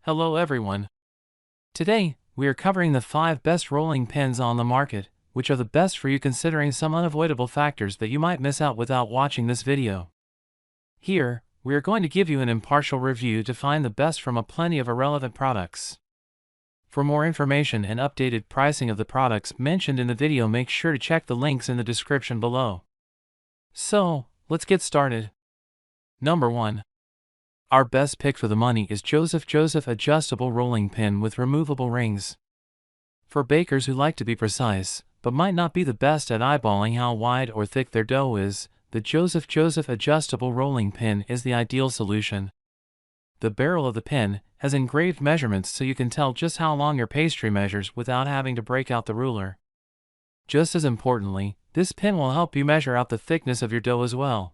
Hello everyone. Today, we are covering the 5 best rolling pins on the market, which are the best for you considering some unavoidable factors that you might miss out without watching this video. Here, we are going to give you an impartial review to find the best from a plenty of irrelevant products. For more information and updated pricing of the products mentioned in the video, make sure to check the links in the description below. So, let's get started. Number 1. Our best pick for the money is Joseph Adjustable Rolling Pin with removable rings. For bakers who like to be precise, but might not be the best at eyeballing how wide or thick their dough is, the Joseph Adjustable Rolling Pin is the ideal solution. The barrel of the pin has engraved measurements so you can tell just how long your pastry measures without having to break out the ruler. Just as importantly, this pin will help you measure out the thickness of your dough as well.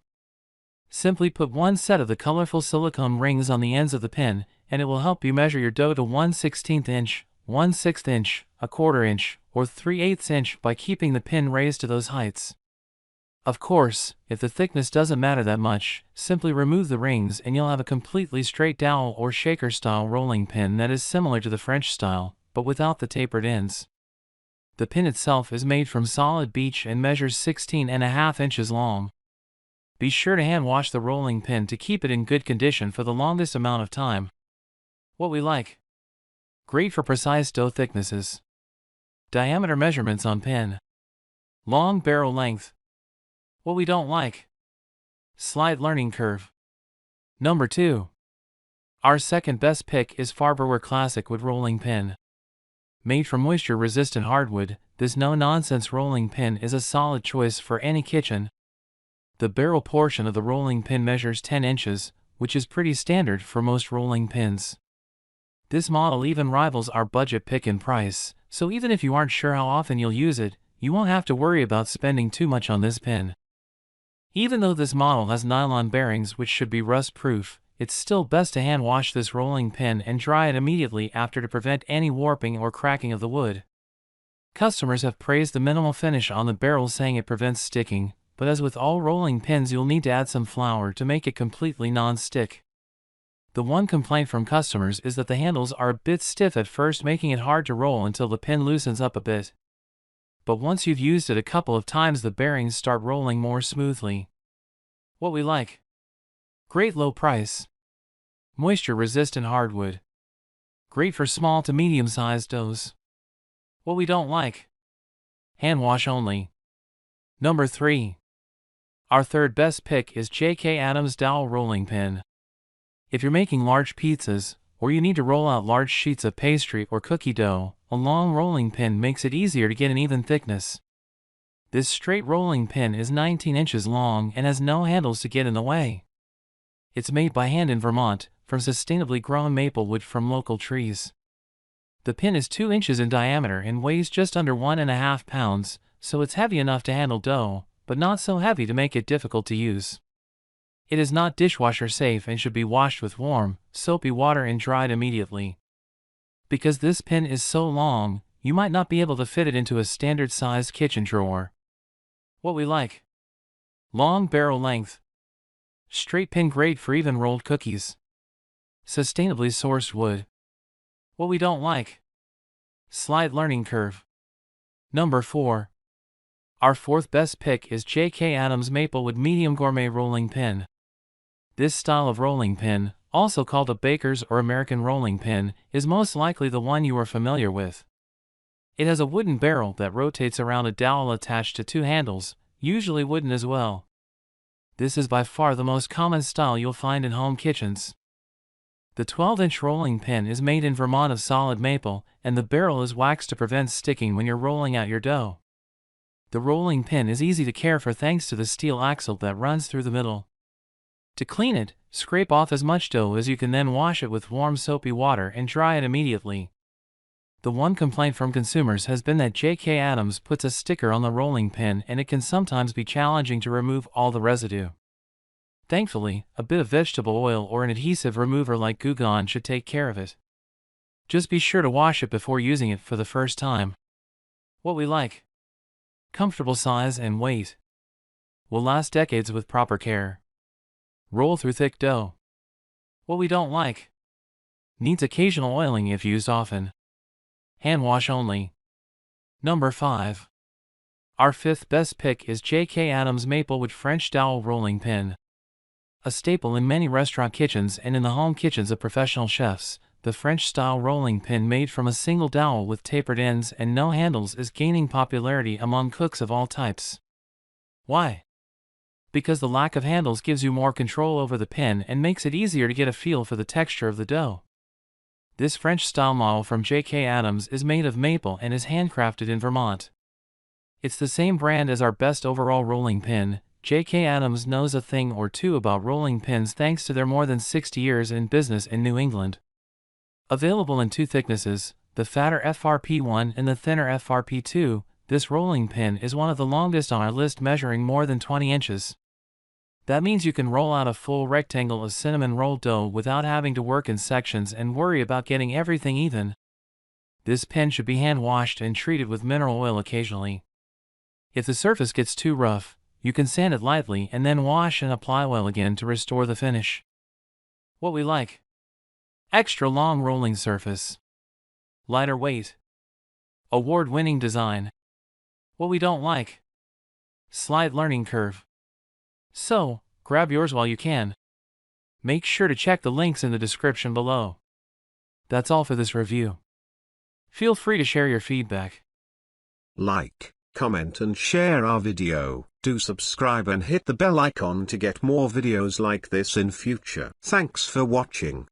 Simply put one set of the colorful silicone rings on the ends of the pin, and it will help you measure your dough to 1/16 inch, 1/6 inch, 1/4 inch, or 3/8 inch by keeping the pin raised to those heights. Of course, if the thickness doesn't matter that much, simply remove the rings and you'll have a completely straight dowel or shaker style rolling pin that is similar to the French style, but without the tapered ends. The pin itself is made from solid beech and measures 16.5 inches long. Be sure to hand wash the rolling pin to keep it in good condition for the longest amount of time. What we like. Great for precise dough thicknesses. Diameter measurements on pin. Long barrel length. What we don't like. Slight learning curve. Number 2. Our second best pick is Farberware Classic Wood Rolling Pin. Made from moisture-resistant hardwood, this no-nonsense rolling pin is a solid choice for any kitchen. The barrel portion of the rolling pin measures 10 inches, which is pretty standard for most rolling pins. This model even rivals our budget pick in price, so even if you aren't sure how often you'll use it, you won't have to worry about spending too much on this pin. Even though this model has nylon bearings which should be rust-proof, it's still best to hand wash this rolling pin and dry it immediately after to prevent any warping or cracking of the wood. Customers have praised the minimal finish on the barrel, saying it prevents sticking, but as with all rolling pins, you'll need to add some flour to make it completely non-stick. The one complaint from customers is that the handles are a bit stiff at first, making it hard to roll until the pin loosens up a bit. But once you've used it a couple of times, the bearings start rolling more smoothly. What we like. Great low price. Moisture-resistant hardwood. Great for small to medium-sized doughs. What we don't like. Hand wash only. Number 3. Our third best pick is J.K. Adams Dowel Rolling Pin. If you're making large pizzas, or you need to roll out large sheets of pastry or cookie dough, a long rolling pin makes it easier to get an even thickness. This straight rolling pin is 19 inches long and has no handles to get in the way. It's made by hand in Vermont, from sustainably grown maple wood from local trees. The pin is 2 inches in diameter and weighs just under 1.5 pounds, so it's heavy enough to handle dough, but not so heavy to make it difficult to use. It is not dishwasher safe and should be washed with warm, soapy water and dried immediately. Because this pin is so long, you might not be able to fit it into a standard-sized kitchen drawer. What we like. Long barrel length. Straight pin, great for even rolled cookies. Sustainably sourced wood. What we don't like. Slight learning curve. Number 4. Our fourth best pick is J.K. Adams Maplewood Medium Gourmet Rolling Pin. This style of rolling pin, also called a baker's or American rolling pin, is most likely the one you are familiar with. It has a wooden barrel that rotates around a dowel attached to 2 handles, usually wooden as well. This is by far the most common style you'll find in home kitchens. The 12-inch rolling pin is made in Vermont of solid maple, and the barrel is waxed to prevent sticking when you're rolling out your dough. The rolling pin is easy to care for thanks to the steel axle that runs through the middle. To clean it, scrape off as much dough as you can, then wash it with warm soapy water and dry it immediately. The one complaint from consumers has been that J.K. Adams puts a sticker on the rolling pin and it can sometimes be challenging to remove all the residue. Thankfully, a bit of vegetable oil or an adhesive remover like Goo Gone should take care of it. Just be sure to wash it before using it for the first time. What we like. Comfortable size and weight. Will last decades with proper care. Roll through thick dough. What we don't like. Needs occasional oiling if used often. Hand wash only. Number 5. Our fifth best pick is J.K. Adams Maplewood French Dowel Rolling Pin. A staple in many restaurant kitchens and in the home kitchens of professional chefs, the French-style rolling pin made from a single dowel with tapered ends and no handles is gaining popularity among cooks of all types. Why? Because the lack of handles gives you more control over the pin and makes it easier to get a feel for the texture of the dough. This French-style model from J.K. Adams is made of maple and is handcrafted in Vermont. It's the same brand as our best overall rolling pin. J.K. Adams knows a thing or two about rolling pins thanks to their more than 60 years in business in New England. Available in two thicknesses, the fatter FRP1 and the thinner FRP2, this rolling pin is one of the longest on our list, measuring more than 20 inches. That means you can roll out a full rectangle of cinnamon roll dough without having to work in sections and worry about getting everything even. This pin should be hand washed and treated with mineral oil occasionally. If the surface gets too rough, you can sand it lightly and then wash and apply oil again to restore the finish. What we like: extra long rolling surface, lighter weight, award-winning design. What we don't like: slight learning curve. So, grab yours while you can. Make sure to check the links in the description below. That's all for this review. Feel free to share your feedback. Like, comment and share our video. Do subscribe and hit the bell icon to get more videos like this in future. Thanks for watching.